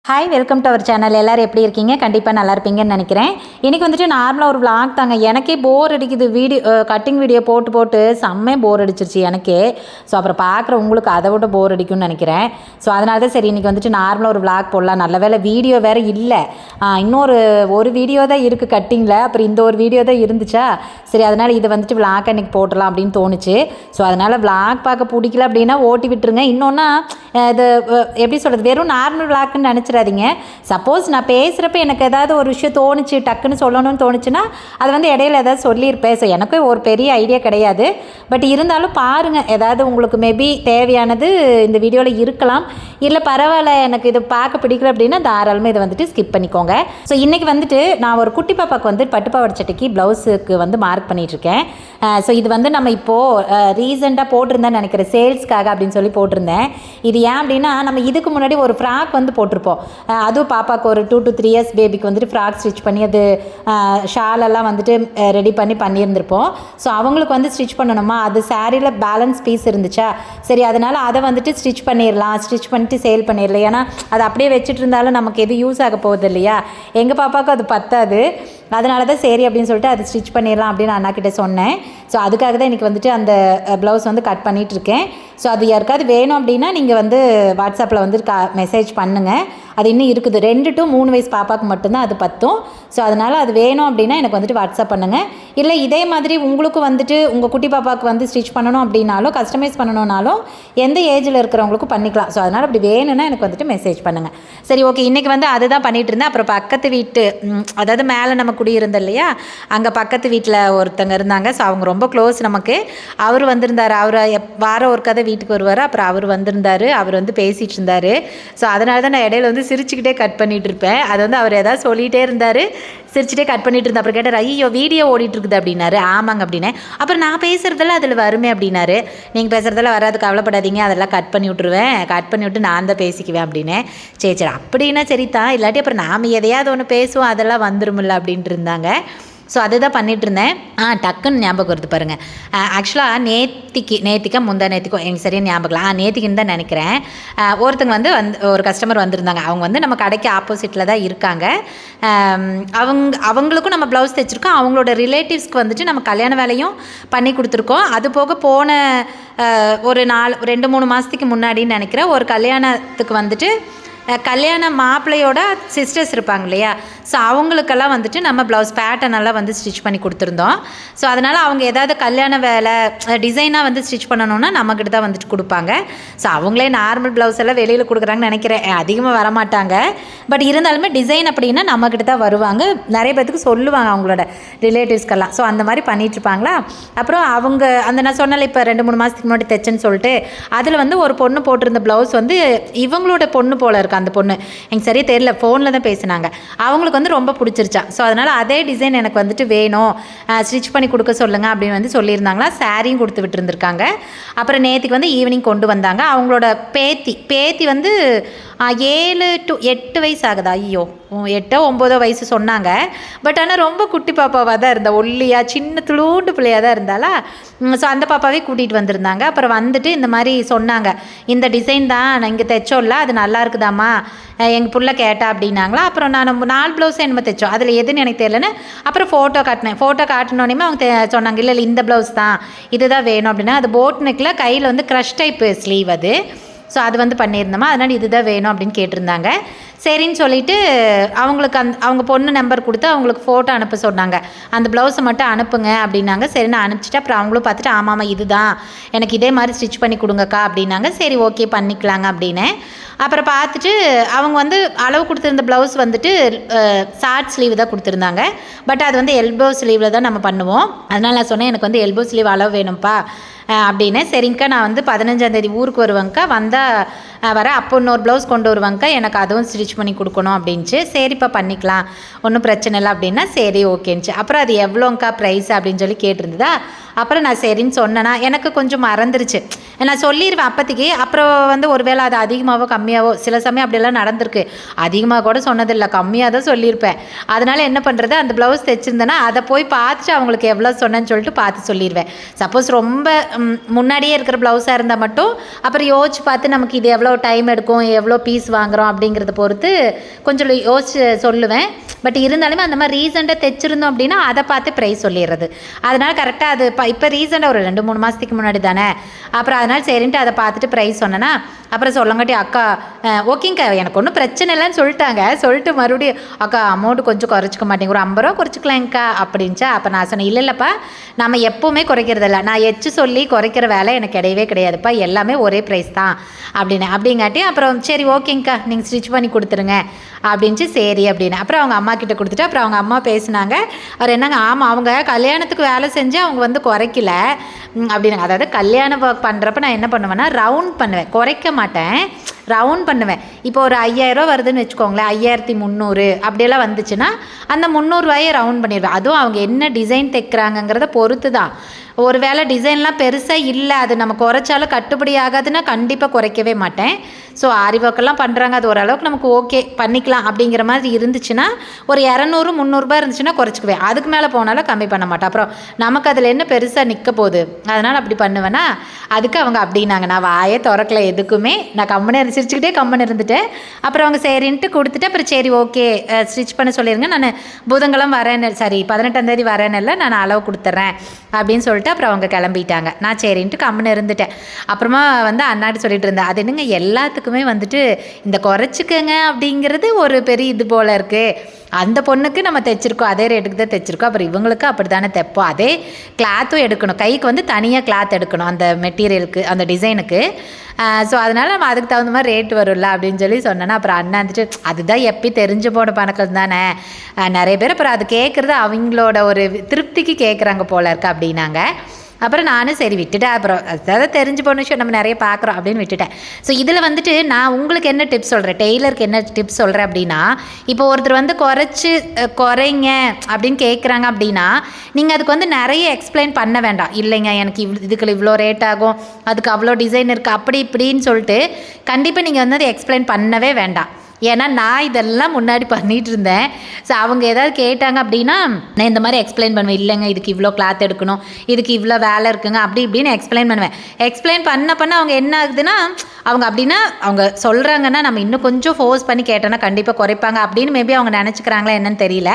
Hi, welcome to our channel. எல்லோரும் எப்படி இருக்கீங்க? கண்டிப்பாக நல்லா இருப்பீங்கன்னு நினைக்கிறேன். இன்றைக்கி வந்துட்டு நார்மலாக ஒரு vlog தாங்க. எனக்கே போர் அடிக்குது. கட்டிங் வீடியோ போட்டு போட்டு செம்மையாக போர் அடிச்சிருச்சு எனக்கே. ஸோ அப்புறம் பார்க்குற உங்களுக்கு அதை விட போர் அடிக்கும்னு நினைக்கிறேன். ஸோ அதனால தான் சரி இன்றைக்கி வந்துட்டு நார்மலாக ஒரு vlog போடலாம். நல்ல வேலை வீடியோ வேறு இல்லை. இன்னொரு வீடியோ தான் இருக்குது கட்டிங்கில். அப்புறம் இந்த ஒரு வீடியோ தான் இருந்துச்சா, சரி அதனால் இதை வந்துட்டு vlog அன்றைக்கி போட்டலாம் அப்படின்னு தோணுச்சு. ஸோ அதனால் vlog பார்க்க பிடிக்கல அப்படின்னா ஓட்டி விட்டுருங்க. இன்னொன்னா இது எப்படி சொல்கிறது, வெறும் நார்மல் vlogன்னு நினச்சிடாதீங்க. சப்போஸ் நான் பேசுகிறப்ப எனக்கு ஏதாவது ஒரு விஷயம் தோணுச்சு, டக்குன்னு சொல்லணும்னு தோணுச்சுன்னா அது வந்து இடையில ஏதாவது சொல்லியிருப்பேன். ஸோ எனக்கும் ஒரு பெரிய ஐடியா கிடையாது. பட் இருந்தாலும் பாருங்கள், ஏதாவது உங்களுக்கு மேபி தேவையானது இந்த வீடியோவில் இருக்கலாம். இல்லை பரவாயில்ல, எனக்கு இது பார்க்க பிடிக்கல அப்படின்னா தாராளமாக இதை வந்துட்டு ஸ்கிப் பண்ணிக்கோங்க. ஸோ இன்றைக்கி வந்துட்டு நான் ஒரு குட்டி பாப்பாவுக்கு வந்து பட்டுப்பாவாடை சட்டைக்கு ப்ளவுஸுக்கு வந்து மார்க் பண்ணிகிட்ருக்கேன். ஸோ இது வந்து நம்ம இப்போது ரீசெண்டாக போட்டிருந்தேன்னு நினைக்கிறேன், சேல்ஸ்க்காக அப்படின்னு சொல்லி போட்டிருந்தேன். இது ஏன் அப்படின்னா, நம்ம இதுக்கு முன்னாடி ஒரு ஃப்ராக் வந்து போட்டிருப்போம். அதுவும் பாப்பாவுக்கு ஒரு 2 to 3 years பேபிக்கு வந்துட்டு ஃப்ராக் ஸ்டிச் பண்ணி அது ஷாலெல்லாம் வந்துட்டு ரெடி பண்ணியிருந்திருப்போம். ஸோ அவங்களுக்கு வந்து ஸ்டிச் பண்ணணுமா, அது சாரியில் பேலன்ஸ் பீஸ் இருந்துச்சா, சரி அதனால் அதை வந்துட்டு ஸ்டிச் பண்ணிட்டு சேல் பண்ணிடலாம். ஏன்னா அது அப்படியே வச்சுட்டு இருந்தாலும் நமக்கு எது யூஸ் ஆக போகுது இல்லையா. எங்கள் பாப்பாவுக்கும் அது பத்தாது. அதனால தான் சரி அப்படின்னு சொல்லிட்டு அது ஸ்டிச் பண்ணிடலாம் அப்படின்னு அண்ணாக்கிட்ட சொன்னேன். ஸோ அதுக்காக தான் இன்றைக்கி வந்துட்டு அந்த ப்ளவுஸ் வந்து கட் பண்ணிகிட்ருக்கேன். ஸோ அது யாருக்காவது வேணும் அப்படின்னா நீங்கள் வந்து வாட்ஸ்அப்பில் வந்து மெசேஜ் பண்ணுங்கள். அது இன்னும் இருக்குது. 2 to 3 வயசு பாப்பாவுக்கு மட்டும்தான் அது பத்தும். ஸோ அதனால் அது வேணும் அப்படின்னா எனக்கு வந்துட்டு வாட்ஸ்அப் பண்ணுங்கள். இல்லை இதே மாதிரி உங்களுக்கும் வந்துட்டு உங்கள் குட்டி பாப்பாவுக்கு வந்து ஸ்டிச் பண்ணணும் அப்படின்னாலும், கஸ்டமைஸ் பண்ணணுன்னாலும் எந்த ஏஜில் இருக்கிறவங்களுக்கும் பண்ணிக்கலாம். ஸோ அதனால் அப்படி வேணும்னா எனக்கு வந்துட்டு மெசேஜ் பண்ணுங்கள். சரி ஓகே, இன்றைக்கி வந்து அதுதான் பண்ணிகிட்டு இருந்தேன். அப்புறம் பக்கத்து வீட்டு, அதாவது மேலே நம்ம குடியிருந்தோம் இல்லையா, அங்கே பக்கத்து வீட்டில் ஒருத்தங்க இருந்தாங்க. ஸோ அவங்க ரொம்ப க்ளோஸ் நமக்கு. அவர் வந்திருந்தார். அவர் வாரம் ஒரு கதை வீட்டுக்கு வருவார். அப்புறம் அவர் வந்திருந்தார். அவர் வந்து பேசிகிட்டு இருந்தார். ஸோ அதனால தான் நான் இடையில வந்து சிரிச்சுக்கிட்டே கட் பண்ணிகிட்டு இருப்பேன். அது வந்து அவர் ஏதாவது சொல்லிகிட்டே இருந்தார், சிரிச்சுட்டே கட் பண்ணிட்டு இருந்தார். அப்புறம் கேட்டார், ஐயோ வீடியோ ஓடிட்டு இருக்குது அப்படின்னாரு. ஆமாங்க அப்படின்னேன். அப்புறம் நான் பேசுகிறதெல்லாம் அதில் வருமே அப்படின்னாரு. நீங்கள் பேசுகிறதெல்லாம் வராது, கவலைப்படாதீங்க, அதெல்லாம் கட் பண்ணி விட்ருவேன், கட் பண்ணி விட்டு நான் தான் பேசிக்குவேன் அப்படின்னேன். சரி சரி அப்படின்னா சரி தான், இல்லாட்டி அப்புறம் நாம் எதையாவது ஒன்று பேசுவோம், அதெல்லாம் வந்துருமில்ல அப்படின்ட்டு இருந்தாங்க. ஸோ அதுதான் பண்ணிகிட்டு இருந்தேன். டக்குன்னு ஞாபகம் வருது பாருங்கள். ஆக்சுவலாக நேத்திக்கா நேத்திக்கோ எனக்கு சரியாக ஞாபகம் இல்லை. நேத்திக்குன்னு தான் நினைக்கிறேன். ஒருத்தங்க வந்து ஒரு கஸ்டமர் வந்திருந்தாங்க. அவங்க வந்து நம்ம கடைக்கு ஆப்போசிட்டில் தான் இருக்காங்க. அவங்களுக்கும் நம்ம ப்ளவுஸ் தைச்சிருக்கோம். அவங்களோட ரிலேட்டிவ்ஸ்க்கு வந்துட்டு நம்ம கல்யாண வேலையும் பண்ணி கொடுத்துருக்கோம். அது போக போன ஒரு 2-3 மாதத்துக்கு முன்னாடின்னு நினைக்கிறேன், ஒரு கல்யாணத்துக்கு வந்துட்டு கல்யாண மாப்பிள்ளையோட சிஸ்டர்ஸ் இருப்பாங்க இல்லையா, ஸோ அவங்களுக்கெல்லாம் வந்துட்டு நம்ம ப்ளவுஸ் பேட்டர்னெல்லாம் வந்து ஸ்டிச் பண்ணி கொடுத்துருந்தோம். ஸோ அதனால் அவங்க ஏதாவது கல்யாண வேலை டிசைனாக வந்து ஸ்டிச் பண்ணணுன்னா நம்மக்கிட்ட தான் வந்துட்டு கொடுப்பாங்க. ஸோ அவங்களே நார்மல் ப்ளவுஸ் எல்லாம் வெளியில் கொடுக்குறாங்கன்னு நினைக்கிறேன், அதிகமாக வரமாட்டாங்க. பட் இருந்தாலுமே டிசைன் அப்படின்னா நம்மக்கிட்ட தான் வருவாங்க. நிறைய பேத்துக்கு சொல்லுவாங்க அவங்களோட ரிலேட்டிவ்ஸ்க்கெல்லாம். ஸோ அந்த மாதிரி பண்ணிகிட்ருப்பாங்களா. அப்புறம் அவங்க நான் சொன்னால இப்போ 2-3 மாதத்துக்கு முன்னாடி தைச்சேன்னு சொல்லிட்டு, அதில் வந்து ஒரு பொண்ணு போட்டிருந்த ப்ளவுஸ் வந்து இவங்களோட பொண்ணு போல் இருக்குது. அந்த பொண்ணு எனக்கு சரியாக தெரியல, ஃபோனில் தான் பேசினாங்க. அவங்களுக்கு வந்து ரொம்ப பிடிச்சிருச்சா. ஸோ அதனால் அதே டிசைன் எனக்கு வந்துட்டு வேணும், ஸ்டிச் பண்ணி கொடுக்க சொல்லுங்கள் அப்படின்னு வந்து சொல்லியிருந்தாங்களா. சாரியும் கொடுத்து விட்டுருந்துருக்காங்க. அப்புறம் நேற்றுக்கு வந்து ஈவினிங் கொண்டு வந்தாங்க. அவங்களோட பேத்தி வந்து 7 to 8 வயசு ஆகுதா, ஐயோ 8-9 வயசு சொன்னாங்க. பட் ஆனால் ரொம்ப குட்டி பாப்பாவாக தான் இருந்தா, ஒல்லியாக சின்ன துளூண்டு பிள்ளையாக தான் இருந்தாலா. ஸோ அந்த பாப்பாவே கூட்டிகிட்டு வந்திருந்தாங்க. அப்புறம் வந்துட்டு இந்த மாதிரி சொன்னாங்க, இந்த டிசைன் தான் நான் இங்கே தைச்சோம்ல, அது நல்லா இருக்குதாம்மா, எங்கள் புள்ள கேட்டா அப்படின்னாங்களா. அப்புறம் நான் 4 ப்ளவுஸ் என்னமோ தைச்சோம், அதில் எதுன்னு எனக்கு தெரியலன்னு அப்புறம் ஃபோட்டோ காட்டினோடனே அவங்க சொன்னாங்க, இல்லை இந்த ப்ளவுஸ் தான், இதுதான் வேணும் அப்படின்னா. அது போட் நெக்கில் கையில் வந்து க்ரஷ் டைப்பு ஸ்லீவ் அது. ஸோ அது வந்து பண்ணியிருந்தோமா, அதனால் இதுதான் வேணும் அப்படின்னு கேட்டிருந்தாங்க. சரின்னு சொல்லிவிட்டு அவங்களுக்கு அவங்க பொண்ணு நம்பர் கொடுத்து அவங்களுக்கு ஃபோட்டோ அனுப்ப சொன்னாங்க. அந்த ப்ளவுஸை மட்டும் அனுப்புங்க அப்படின்னாங்க. சரி நான் அனுப்பிச்சிட்டு அப்புறம் அவங்களும் பார்த்துட்டு, ஆமாம் இதுதான் எனக்கு இதே மாதிரி ஸ்டிச் பண்ணி கொடுங்கக்கா அப்படின்னாங்க. சரி ஓகே பண்ணிக்கலாங்க அப்படின்னு. அப்புறம் பார்த்துட்டு அவங்க வந்து அளவு கொடுத்துருந்த ப்ளவுஸ் வந்துட்டு ஷார்ட் ஸ்லீவ் தான் கொடுத்துருந்தாங்க. பட் அது வந்து எல்போ ஸ்லீவில் தான் நம்ம பண்ணுவோம். அதனால் நான் சொன்னேன், எனக்கு வந்து எல்போ ஸ்லீவ் அளவு வேணும்ப்பா அப்படின்னு. சரிங்கக்கா, நான் வந்து 15ஆம் தேதி ஊருக்கு வருவேங்க்கா, வந்தால் வரேன், அப்போ இன்னொரு ப்ளவுஸ் கொண்டு வருவாங்க்கா, எனக்கு அதுவும் ஸ்டிச் பண்ணி கொடுக்கணும் அப்படின்ச்சு. சரிப்பா பண்ணிக்கலாம், ஒன்றும் பிரச்சனை இல்லை அப்படின்னா சரி ஓகேன்ச்சு. அப்புறம் அது எவ்வளோங்க்கா ப்ரைஸ் அப்படின்னு சொல்லி கேட்டிருந்ததா. அப்புறம் நான் சரின்னு சொன்னேன்னா எனக்கு கொஞ்சம் மறந்துருச்சு. நான் சொல்லிடுவேன் அப்போதைக்கு. அப்புறம் வந்து ஒருவேளை அது அதிகமாகவோ கம்மியாகவோ சில சமயம் அப்படியெல்லாம் நடந்திருக்கு. அதிகமாக கூட சொன்னதில்லை, கம்மியாக தான் சொல்லியிருப்பேன். அதனால் என்ன பண்ணுறது, அந்த ப்ளவுஸ் தைச்சிருந்தேன்னா அதை போய் பார்த்துட்டு அவங்களுக்கு எவ்வளோ சொன்னேன்னு சொல்லிட்டு பார்த்து சொல்லிடுவேன். சப்போஸ் ரொம்ப முன்னாடியே இருக்கிற ப்ளவுஸாக இருந்தால் மட்டும் அப்புறம் யோசிச்சு பார்த்து நமக்கு இது எவ்வளோ டைம் எடுக்கும், எவ்வளோ பீஸ் வாங்குகிறோம் அப்படிங்கிறத பொறுத்து கொஞ்சம் யோசிச்சு சொல்லுவேன். பட் இருந்தாலுமே அந்த மாதிரி ரீசெண்டாக தைச்சிருந்தோம் அப்படின்னா அதை பார்த்து ப்ரைஸ் சொல்லிடுறது. அதனால் கரெக்டாக அது இப்போ ரீசெண்டாக ஒரு 2-3 மாதத்துக்கு முன்னாடி தானே. அப்புறம் அதனால் சரின்ட்டு அதை பார்த்துட்டு ப்ரைஸ் சொன்னேன்னா அப்புறம் சொல்லங்காட்டி அக்கா ஓகேங்க்கா எனக்கு ஒன்றும் பிரச்சனை இல்லைன்னு சொல்லிட்டாங்க. சொல்லிட்டு மறுபடியும் அக்கா அமௌண்ட்டு கொஞ்சம் குறைச்சிக்க மாட்டேங்க, ஒரு 50 ரூபா குறைச்சிக்கலாங்க்கா அப்படின்ச்சா. அப்போ நான் சொன்னேன் இல்லைப்பா, நம்ம எப்போவுமே குறைக்கிறதில்ல, நான் எச்சு சொல்லி குறைக்கிற வேலை எனக்கு கிடையவே கிடையாதுப்பா, எல்லாமே ஒரே ப்ரைஸ் தான் அப்படின்னு. அப்படிங்காட்டி அப்புறம் சரி ஓகேங்க்கா நீங்கள் ஸ்டிச் பண்ணி கொடுத்துருங்க அப்படின்ட்டு சரி அப்படின்னு. அப்புறம் அவங்க அம்மா கிட்ட கொடுத்துட்டு அப்புறம் அவங்க அம்மா பேசினாங்க. அவர் என்னங்க ஆமாம் அவங்க கல்யாணத்துக்கு வேலை செஞ்சு அவங்க வந்து குறைக்கல அப்படின்னாங்க. அதாவது கல்யாணம் ஒர்க் பண்ணுறப்ப நான் என்ன பண்ணுவேன்னா ரவுண்ட் பண்ணுவேன், குறைக்க மாட்டேன், ரவுண்ட் பண்ணுவேன். இப்போ ஒரு 5000 ரூபா வருதுன்னு வச்சுக்கோங்களேன், 5300 அப்படியெல்லாம் வந்துச்சுன்னா அந்த 300 ரூபாயை ரவுண்ட் பண்ணிடுவேன். அதுவும் அவங்க என்ன டிசைன் தைக்கிறாங்கங்கிறத பொறுத்து தான். ஒரு வேளை டிசைன்லாம் பெருசாக இல்லை, அது நம்ம குறைச்சாலும் கட்டுப்படி ஆகாதுன்னா கண்டிப்பாக குறைக்கவே மாட்டேன். ஸோ ஆரி ஒர்க்கெல்லாம் பண்ணுறாங்க, அது ஓரளவுக்கு நமக்கு ஓகே பண்ணிக்கலாம் அப்படிங்கிற மாதிரி இருந்துச்சுன்னா ஒரு 200-300 இருந்துச்சுன்னா குறைச்சிக்குவேன். அதுக்கு மேலே போனாலும் கம்மி பண்ண மாட்டேன். அப்புறம் நமக்கு அதில் என்ன பெருசாக நிற்க போகுது, அதனால் அப்படி பண்ணுவேன்னா அதுக்கு அவங்க அப்படின்னாங்க. நான் வாயே திறக்கல எதுக்குமே, நான் கம்மனு சிரிச்சுக்கிட்டே கம்மனு இருந்துட்டேன். அப்புறம் அவங்க சரின்ட்டு கொடுத்துட்டு அப்புறம் சரி ஓகே ஸ்டிச் பண்ண சொல்லிடுங்க, நான் புதன்கிழமை வரேன்னு, சரி 18ஆம் தேதி வரேன்னு நான் அளவு கொடுத்துட்றேன் அப்படின்னு சொல்லிட்டு அப்புறம் அவங்க கிளம்பிட்டாங்க. நான் சரின்ட்டு கம்முன்னு இருந்துட்டேன். அப்புறமா வந்து அண்ணாடி சொல்லிட்டு இருந்தேன், அது என்னங்க எல்லாத்துக்குமே வந்துட்டு இந்த குறைச்சிக்கங்க அப்படிங்கிறது ஒரு பெரிய இது போல் இருக்குது. அந்த பொண்ணுக்கு நம்ம தைச்சிருக்கோம் அதே ரேட்டுக்கு தான் தைச்சிருக்கோம், அப்புறம் இவங்களுக்கு அப்படி தானே தைப்போம், அதே கிளாத்தும் எடுக்கணும், கைக்கு வந்து தனியாக கிளாத் எடுக்கணும் அந்த மெட்டீரியலுக்கு அந்த டிசைனுக்கு. ஸோ அதனால் நம்ம அதுக்கு தகுந்த மாதிரி ரேட் வரும்ல அப்படின்னு சொல்லி சொன்னேன்னா அப்புறம் அண்ணா வந்துட்டு அதுதான் எப்பயும் தெரிஞ்சு போன பணக்கம் தானே, நிறைய பேர் அப்புறம் அது கேட்குறது அவங்களோட ஒரு திருப்திக்கு கேட்குறாங்க போல இருக்கு அப்படின்னாங்க. அப்புறம் நானும் சரி விட்டுட்டேன். அப்புறம் அதாவது தெரிஞ்சு போன விஷயம் நம்ம நிறைய பார்க்குறோம் அப்படின்னு விட்டுட்டேன். ஸோ இதில் வந்துட்டு நான் உங்களுக்கு என்ன டிப்ஸ் சொல்கிறேன், டெய்லருக்கு என்ன டிப்ஸ் சொல்கிறேன் அப்படின்னா, இப்போ ஒருத்தர் வந்து குறைங்க அப்படின்னு கேட்குறாங்க அப்படின்னா நீங்கள் அதுக்கு வந்து நிறைய எக்ஸ்பிளைன் பண்ண வேண்டாம். இல்லைங்க எனக்கு இதுக்கு இவ்வளோ ரேட் ஆகும், அதுக்கு அவ்வளோ டிசைன் இருக்குது அப்படி இப்படின்னு சொல்லிட்டு கண்டிப்பாக நீங்கள் வந்து அதை எக்ஸ்பிளைன் பண்ணவே வேண்டாம். ஏன்னா நான் இதெல்லாம் முன்னாடி பண்ணிகிட்டு இருந்தேன். ஸோ அவங்க ஏதாவது கேட்டாங்க அப்படின்னா நான் இந்த மாதிரி எக்ஸ்பிளைன் பண்ணுவேன், இல்லைங்க இதுக்கு இவ்வளோ கிளாத் எடுக்கணும், இதுக்கு இவ்வளோ வேலை இருக்குங்க அப்படி இப்படின்னு எக்ஸ்பிளைன் பண்ணுவேன். எக்ஸ்பிளைன் பண்ண அவங்க என்ன ஆகுதுன்னா அவங்க அப்படின்னா அவங்க சொல்கிறாங்கன்னா நம்ம இன்னும் கொஞ்சம் ஃபோர்ஸ் பண்ணி கேட்டோன்னா கண்டிப்பாக குறைப்பாங்க அப்படின்னு மேபி அவங்க நினச்சிக்கிறாங்களா என்னன்னு தெரியல.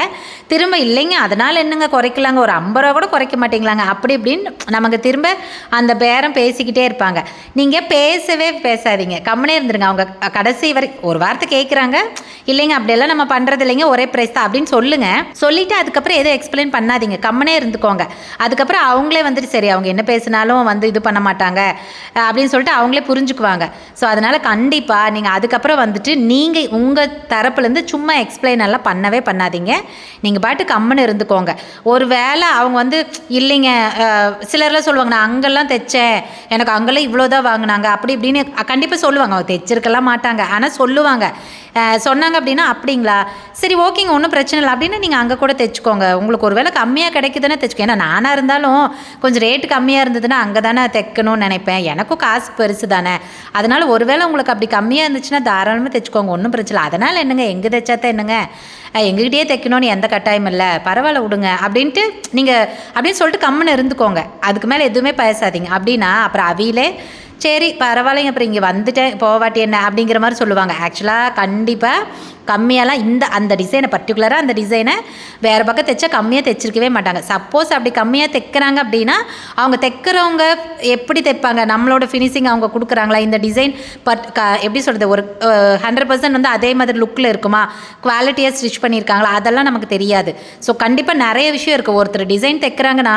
திரும்ப இல்லைங்க அதனால் என்னங்க குறைக்கலாங்க, ஒரு 50 ரூபா கூட குறைக்க மாட்டேங்களாங்க அப்படி இப்படின்னு நமக்கு திரும்ப அந்த பேரம் பேசிக்கிட்டே இருப்பாங்க. நீங்கள் பேசவே பேசாதீங்க, கம்முனே இருந்துருங்க. அவங்க கடைசி வரை ஒரு வார்த்தை கேட்குறாங்க, இல்லைங்க அப்படியெல்லாம் நம்ம பண்ணுறது இல்லைங்க ஒரே ப்ரைஸ் தான் அப்படின்னு சொல்லுங்கள். சொல்லிவிட்டு அதுக்கப்புறம் எதுவும் எக்ஸ்பிளைன் பண்ணாதீங்க, கம்முனே இருந்துக்கோங்க. அதுக்கப்புறம் அவங்களே வந்துட்டு சரி அவங்க என்ன பேசினாலும் வந்து இது பண்ண மாட்டாங்க அப்படின்னு சொல்லிட்டு அவங்களே புரிஞ்சுக்குவாங்க. ஸோ அதனால் கண்டிப்பாக நீங்கள் அதுக்கப்புறம் வந்துட்டு நீங்கள் உங்கள் தரப்புலேருந்து சும்மா எக்ஸ்பிளைன் எல்லாம் பண்ணவே பண்ணாதீங்க. நீங்கள் பாட்டு கம்முன்னு இருந்துக்கோங்க. ஒரு வேளை அவங்க வந்து இல்லைங்க சிலர்லாம் சொல்லுவாங்க நான் அங்கெல்லாம் தைச்சேன், எனக்கு அங்கெல்லாம் இவ்வளோ தான் வாங்கினாங்க அப்படி இப்படின்னு கண்டிப்பாக சொல்லுவாங்க. அவங்க தைச்சிருக்கலாம் மாட்டாங்க, ஆனால் சொல்லுவாங்க. சொன்னாங்க அப்படின்னா அப்படிங்களா சரி ஓகேங்க ஒன்றும் பிரச்சனை இல்லை அப்படின்னு நீங்கள் அங்கே கூட தைச்சிக்கோங்க. உங்களுக்கு ஒரு வேளை கம்மியாக கிடைக்குதுன்னா தைச்சிக்கோ. ஏன்னா நானாக இருந்தாலும் கொஞ்சம் ரேட்டு கம்மியாக இருந்ததுன்னா அங்கே தானே தைக்கணும்னு நினைப்பேன், எனக்கும் காசு பெருசு தானே. அதனால் ஒரு வேளை உங்களுக்கு அப்படி கம்மியாக இருந்துச்சுன்னா தாராளமாக தைச்சிக்கோங்க, ஒன்றும் பிரச்சனை இல்லை. அதனால் என்னங்க எங்கே தைச்சாத்தான் என்னங்க, எங்ககிட்டயே தைக்கணும்னு எந்த கட்டாயம் இல்லை, பரவாயில்ல விடுங்க அப்படின்ட்டு நீங்கள் அப்படின்னு சொல்லிட்டு கம்முன்னு இருந்துக்கோங்க. அதுக்கு மேலே எதுவுமே பேசாதீங்க. அப்படின்னா அப்புறம் அவியிலே சரி பரவாயில்லைங்க அப்புறம் இங்கே வந்துட்டேன் போவாட்டி என்ன அப்படிங்கிற மாதிரி சொல்லுவாங்க. ஆக்சுவலாக கண்டிப்பாக கம்மியாலாம் அந்த டிசைனை பர்டிகுலராக அந்த டிசைனை வேறு பக்கம் தைச்சா கம்மியாக தைச்சிருக்கவே மாட்டாங்க. சப்போஸ் அப்படி கம்மியாக தைக்கிறாங்க அப்படின்னா அவங்க தைக்கிறவங்க எப்படி தைப்பாங்க, நம்மளோட ஃபினிஷிங் அவங்க கொடுக்குறாங்களா, இந்த டிசைன் எப்படி சொல்கிறது ஒரு 100% வந்து அதே மாதிரி லுக்கில் இருக்குமா, குவாலிட்டியாக ஸ்டிச் பண்ணியிருக்காங்களா அதெல்லாம் நமக்கு தெரியாது. ஸோ கண்டிப்பாக நிறைய விஷயம் இருக்குது. ஒருத்தர் டிசைன் தைக்கிறாங்கன்னா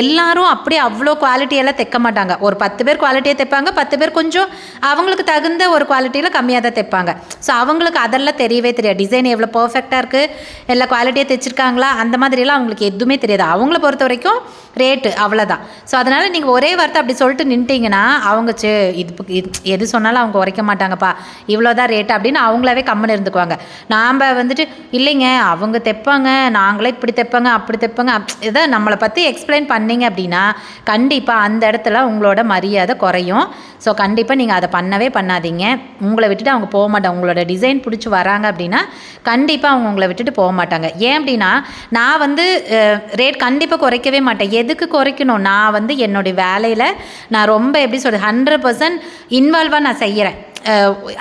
எல்லாரும் அப்படியே அவ்வளோ குவாலிட்டியெல்லாம் தைக்க மாட்டாங்க. ஒரு 10 பேர் குவாலிட்டியாக தைப்பாங்க, தைப்பாங்க, 10 பேர் கொஞ்சம் அவங்களுக்கு தகுந்த ஒரு குவாலிட்டியில் கம்மியாக தான் தைப்பாங்க. ஸோ அவங்களுக்கு அதெல்லாம் தெரியவே தெரியாது. டிசைன் எவ்வளோ பர்ஃபெக்டாக இருக்குது, எல்லா குவாலிட்டியாக தைச்சிருக்காங்களா, அந்த மாதிரியெல்லாம் அவங்களுக்கு எதுவுமே தெரியாது. அவங்கள பொறுத்த வரைக்கும் ரேட்டு அவ்வளோதான். ஸோ அதனால் நீங்கள் ஒரே வார்த்தை அப்படி சொல்லிட்டு நின்ட்டிங்கன்னா அவங்க எது சொன்னாலும் அவங்க குறைக்க மாட்டாங்கப்பா, இவ்வளோதான் ரேட்டு அப்படின்னு அவங்களாவே கம்முன்னு இருந்துக்குவாங்க. நாம் வந்துட்டு இல்லைங்க அவங்க தைப்பாங்க, நாங்களே இப்படி தைப்பாங்க அப்படி தைப்பாங்க இதை நம்மளை பற்றி எக்ஸ்பிளைன் பண்ணிங்க அப்படின்னா கண்டிப்பாக அந்த இடத்துல உங்களோட மரியாதை குறையும். ஸோ கண்டிப்பாக நீங்கள் அதை பண்ணவே பண்ணாதீங்க. உங்களை விட்டுட்டு அவங்க போக மாட்டாங்க. உங்களோட டிசைன் பிடிச்சி வராங்க அப்படின்னா கண்டிப்பாக அவங்க உங்களை விட்டுட்டு போக மாட்டாங்க. ஏன் அப்படின்னா நான் வந்து ரேட் கண்டிப்பாக குறைக்கவே மாட்டேன். எதுக்கு குறைக்கணும்? நான் வந்து என்னுடைய வேலையில் நான் ரொம்ப எப்படி சொல்கிறது 100% இன்வால்வாக நான் செய்கிறேன்.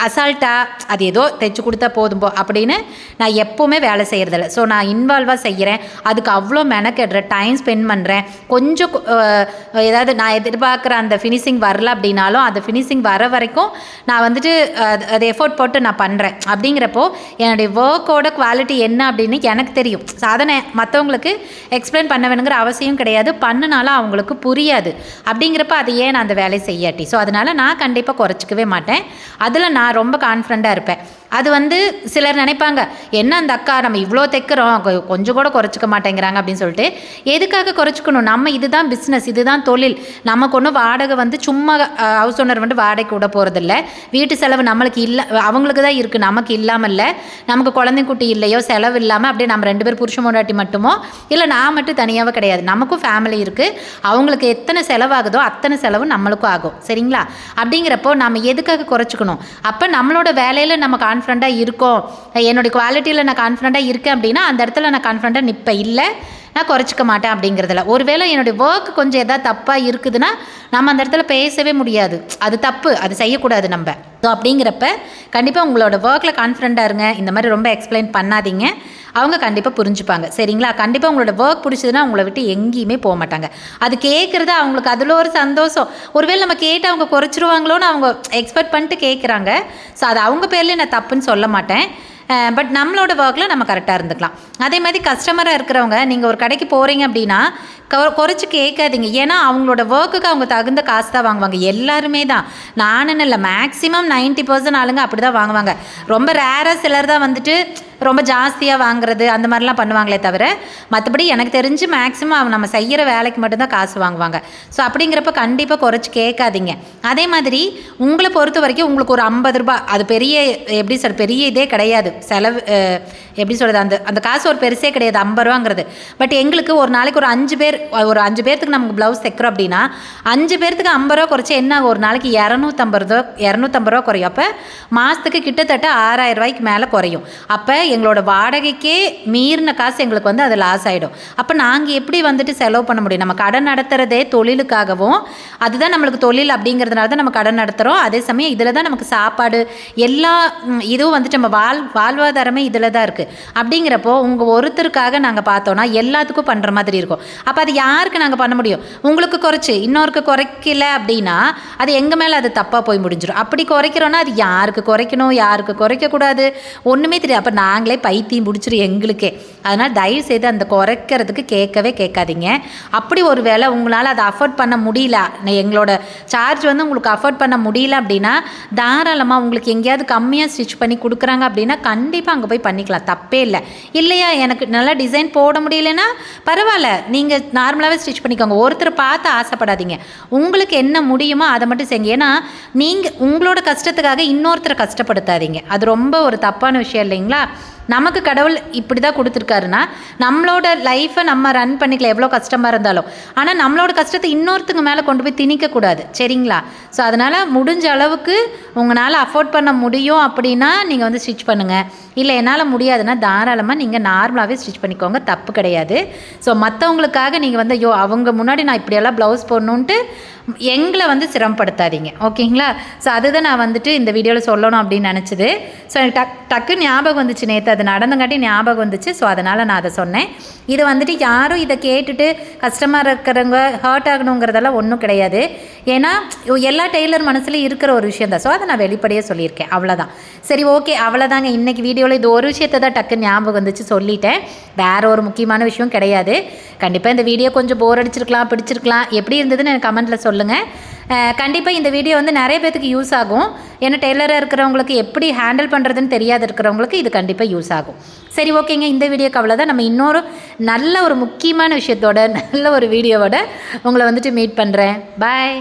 அசால்ட்டாக அது ஏதோ தைச்சி கொடுத்தா போதும் அப்படின்னு நான் எப்போவுமே வேலை செய்கிறதில்ல. ஸோ நான் இன்வால்வாக செய்கிறேன், அதுக்கு அவ்வளோ மெனக்கெடுறேன், டைம் ஸ்பெண்ட் பண்ணுறேன். கொஞ்சம் ஏதாவது நான் எதிர்பார்க்குற அந்த ஃபினிஷிங் வரல அப்படின்னாலும் அந்த ஃபினிஷிங் வர வரைக்கும் நான் வந்துட்டு அது எஃபோர்ட் போட்டு நான் பண்ணுறேன். அப்படிங்கிறப்போ என்னுடைய ஒர்க்கோட குவாலிட்டி என்ன அப்படின்னு எனக்கு தெரியும். சாதனை மற்றவங்களுக்கு எக்ஸ்பிளைன் பண்ண வேணுங்கிற அவசியம் கிடையாது, பண்ணினாலும் அவங்களுக்கு புரியாது. அப்படிங்கிறப்ப அது ஏன் நான் அந்த வேலையை செய்யாட்டி. ஸோ அதனால் நான் கண்டிப்பாக குறைச்சிக்கவே மாட்டேன். அதில் நான் ரொம்ப கான்ஃபிடண்ட்டாக இருப்பேன். அது வந்து சிலர் நினைப்பாங்க, என்ன அந்த அக்கா நம்ம இவ்வளோ தைக்கிறோம் கொஞ்சம் கூட குறைச்சிக்க மாட்டேங்கிறாங்க அப்படின்னு சொல்லிட்டு. எதுக்காக குறைச்சிக்கணும்? நம்ம இதுதான் பிஸ்னஸ், இதுதான் தொழில். நமக்கு ஒன்றும் வாடகை வந்து சும்மா ஹவுஸ் ஓனர் வந்து வாடகை விட போகிறதில்ல. வீட்டு செலவு நம்மளுக்கு இல்லை, அவங்களுக்கு தான் இருக்குது, நமக்கு இல்லாமல் இல்லை. நமக்கு குழந்தைக்குட்டி இல்லையோ செலவு இல்லாமல் அப்படியே நம்ம 2 பேர் புருஷ பொண்டாட்டி மட்டுமோ இல்லை நான் மட்டும் தனியாகவே கிடையாது. நமக்கும் ஃபேமிலி இருக்குது. அவங்களுக்கு எத்தனை செலவாகுதோ அத்தனை செலவு நம்மளுக்கும் ஆகும். சரிங்களா? அப்படிங்கிறப்போ நம்ம எதுக்காக குறைச்சிக்கணும்? அப்போ நம்மளோட வேலையில் நம்ம கான்ஃபிடண்ட்டாக இருக்கோம், என்னுடைய குவாலிட்டியில் நான் கான்ஃபிடண்ட்டாக இருக்கேன் அப்படின்னா அந்த இடத்துல நான் கான்ஃபிடண்ட்டாக நிற்பேன். இல்லை நான் குறைச்சிக்க மாட்டேன் அப்படிங்கிறதுல. ஒருவேளை என்னுடைய ஒர்க் கொஞ்சம் எதாவது தப்பாக இருக்குதுன்னா நம்ம அந்த இடத்துல பேசவே முடியாது. அது தப்பு, அது செய்யக்கூடாது நம்ம. ஸோ அப்படிங்கிறப்ப கண்டிப்பாக உங்களோட ஒர்க்கில் கான்ஃபிடண்ட்டாக இருங்க. இந்த மாதிரி ரொம்ப எக்ஸ்பிளைன் பண்ணாதீங்க, அவங்க கண்டிப்பாக புரிஞ்சுப்பாங்க. சரிங்களா? கண்டிப்பாக உங்களோட ஒர்க் பிடிச்சதுன்னா உங்களை விட்டு எங்கேயுமே போக மாட்டாங்க. அது கேட்குறது அவங்களுக்கு அதில் ஒரு சந்தோஷம். ஒருவேளை நம்ம கேட்டு அவங்க குறைச்சிருவாங்களோன்னு அவங்க எக்ஸ்பெக்ட் பண்ணிட்டு கேட்குறாங்க. ஸோ அது அவங்க பேர்லேயே நான் தப்புன்னு சொல்ல மாட்டேன். பட் நம்மளோட ஒர்க்கில் நம்ம கரெக்டாக இருந்துக்கலாம். அதே மாதிரி கஸ்டமராக இருக்கிறவங்க நீங்கள் ஒரு கடைக்கு போகிறீங்க அப்படின்னா குறைச்சி கேட்காதீங்க. ஏன்னா அவங்களோட ஒர்க்குக்கு அவங்க தகுந்த காசு தான் வாங்குவாங்க. எல்லாருமே தான், நானுன்னு இல்லை, மேக்ஸிமம் 90% ஆளுங்க அப்படி தான் வாங்குவாங்க. ரொம்ப ரேராக சிலர் தான் வந்துட்டு ரொம்ப ஜாஸ்தியாக வாங்குறது அந்த மாதிரிலாம் பண்ணுவாங்களே தவிர மற்றபடி எனக்கு தெரிஞ்சு மேக்ஸிமம் நம்ம செய்கிற வேலைக்கு மட்டும்தான் காசு வாங்குவாங்க. ஸோ அப்படிங்கிறப்ப கண்டிப்பாக குறைச்சி கேட்காதீங்க. அதே மாதிரி உங்களை பொறுத்த வரைக்கும் உங்களுக்கு ஒரு 50 ரூபா அது பெரிய எப்படி சொல்ற பெரிய இதே கிடையாது. செலவு எப்படி சொல்கிறது, அந்த காசு ஒரு பெருசே கிடையாது 50 ரூபாங்கிறது. பட் எங்களுக்கு ஒரு நாளைக்கு ஒரு 5 பேர்த்துக்கு நமக்கு ப்ளவுஸ் தைக்கிறோம் அப்படின்னா 5 பேர்த்துக்கு 50 ரூபா குறைச்சி என்ன ஒரு நாளைக்கு 250 ரூபா குறையும். அப்போ மாதத்துக்கு கிட்டத்தட்ட 6000 ரூபாய்க்கு மேலே குறையும். அப்போ எங்களோட வாடகைக்கே மீறின காசு எங்களுக்கு வந்து அது லாஸ் ஆகிடும். அப்போ நாங்கள் எப்படி வந்துட்டு செலவு பண்ண முடியும்? நம்ம கடன் நடத்துகிறதே தொழிலுக்காகவும், அதுதான் நம்மளுக்கு தொழில் அப்படிங்கிறதுனால தான் நம்ம கடன் நடத்துகிறோம். அதே சமயம் இதில் தான் நமக்கு சாப்பாடு எல்லா இதுவும் வந்துட்டு நம்ம வாழ்வாதாரமே இதில் தான் இருக்குது. அப்படிங்கிறப்போ உங்கள் ஒருத்தருக்காக நாங்கள் பார்த்தோன்னா எல்லாத்துக்கும் பண்ணுற மாதிரி இருக்கும். அப்போ அது யாருக்கு நாங்கள் பண்ண முடியும்? உங்களுக்கு குறைச்சி இன்னொருக்கு குறைக்கல அப்படின்னா அது எங்கள் மேலே அது தப்பாக போய் முடிஞ்சிடும். அப்படி குறைக்கிறோன்னா அது யாருக்கு குறைக்கணும் யாருக்கு குறைக்கக்கூடாது ஒன்றுமே தெரியாது. அப்போ நாங்களே பைத்தியம் பிடிச்சிரும் எங்களுக்கே. அதனால் தயவு செய்து அந்த குறைக்கிறதுக்கு கேட்கவே கேட்காதீங்க. அப்படி ஒரு வேளை உங்களால் அதை அஃபோர்ட் பண்ண முடியல, எங்களோட சார்ஜ் வந்து உங்களுக்கு அஃபோர்ட் பண்ண முடியல அப்படின்னா தாராளமாக உங்களுக்கு எங்கேயாவது கம்மியாக ஸ்டிச் பண்ணி கொடுக்குறாங்க அப்படின்னா கண்டிப்பாக அங்கே போய் பண்ணிக்கலாம், தப்பே இல்லை. இல்லையா எனக்கு நல்லா டிசைன் போட முடியலன்னா பரவாயில்ல, நீங்கள் நார்மலாகவே ஸ்டிச் பண்ணிக்கோங்க. ஒருத்தர் பார்த்து ஆசைப்படாதீங்க, உங்களுக்கு என்ன முடியுமோ அதை மட்டும் செய்யுங்க. ஏன்னா நீங்கள் உங்களோட கஷ்டத்துக்காக இன்னொருத்தரை கஷ்டப்படுத்தாதீங்க. அது ரொம்ப ஒரு தப்பான விஷயம் இல்லைங்களா? நமக்கு கடவுள் இப்படி தான் கொடுத்துருக்காருன்னா நம்மளோட லைஃப்பை நம்ம ரன் பண்ணிக்கலாம் எவ்வளோ கஷ்டமாக இருந்தாலும். ஆனால் நம்மளோட கஷ்டத்தை இன்னொருத்தங்க மேலே கொண்டு போய் திணிக்கக்கூடாது. சரிங்களா? ஸோ அதனால் முடிஞ்ச அளவுக்கு உங்களால் அஃபோர்ட் பண்ண முடியும் அப்படின்னா நீங்கள் வந்து ஸ்டிச் பண்ணுங்கள். இல்லை என்னால் முடியாதுன்னா தாராளமாக நீங்கள் நார்மலாகவே ஸ்டிச் பண்ணிக்கோங்க, தப்பு கிடையாது. ஸோ மற்றவங்களுக்காக நீங்கள் வந்து ஐயோ அவங்க முன்னாடி நான் இப்படியெல்லாம் ப்ளவுஸ் போடணுன்ட்டு எங்களை வந்து சிரமப்படுத்தாதீங்க. ஓகேங்களா? ஸோ அதுதான் நான் வந்துட்டு இந்த வீடியோவில் சொல்லணும் அப்படின்னு நினச்சிது. ஸோ எனக்கு டக்கு ஞாபகம் வந்துச்சு, நேற்று அது நடந்தங்காட்டி ஞாபகம் வந்துச்சு. ஸோ அதனால் நான் அதை சொன்னேன். இது வந்துட்டு யாரும் இதை கேட்டுட்டு கஸ்டமர் இருக்கிறவங்க ஹர்ட் ஆகணுங்கிறதெல்லாம் ஒன்றும் கிடையாது. ஏன்னா எல்லா டெய்லர் மனசுலையும் இருக்கிற ஒரு விஷயம் தான். ஸோ அதை நான் வெளிப்படையாக சொல்லியிருக்கேன், அவ்வளோதான். சரி, ஓகே, அவ்வளோதாங்க. இன்றைக்கி வீடியோவில் இது ஒரு விஷயத்தை தான் டக்கு ஞாபகம் வந்துச்சு, சொல்லிட்டேன். வேறு ஒரு முக்கியமான விஷயம் கிடையாது. கண்டிப்பாக இந்த வீடியோ கொஞ்சம் போர் அடிச்சிருக்கலாம், பிடிச்சிருக்கலாம், எப்படி இருந்ததுன்னு எனக்கு கமெண்ட்டில் சொல்லுங்கள். கண்டிப்பாக இந்த வீடியோ வந்து நிறைய பேத்துக்கு யூஸ் ஆகும். ஏன்னா டெய்லராக இருக்கிறவங்களுக்கு எப்படி ஹேண்டில் பண்ணுறதுன்னு தெரியாது இருக்கிறவங்களுக்கு இது கண்டிப்பாக யூஸ் ஆகும். சரி, ஓகேங்க. இந்த வீடியோக்கு அவ்வளோதான். நம்ம இன்னொரு நல்ல ஒரு முக்கியமான விஷயத்தோட நல்ல ஒரு வீடியோவோட உங்களை வந்துட்டு மீட் பண்ணுறேன். பாய்.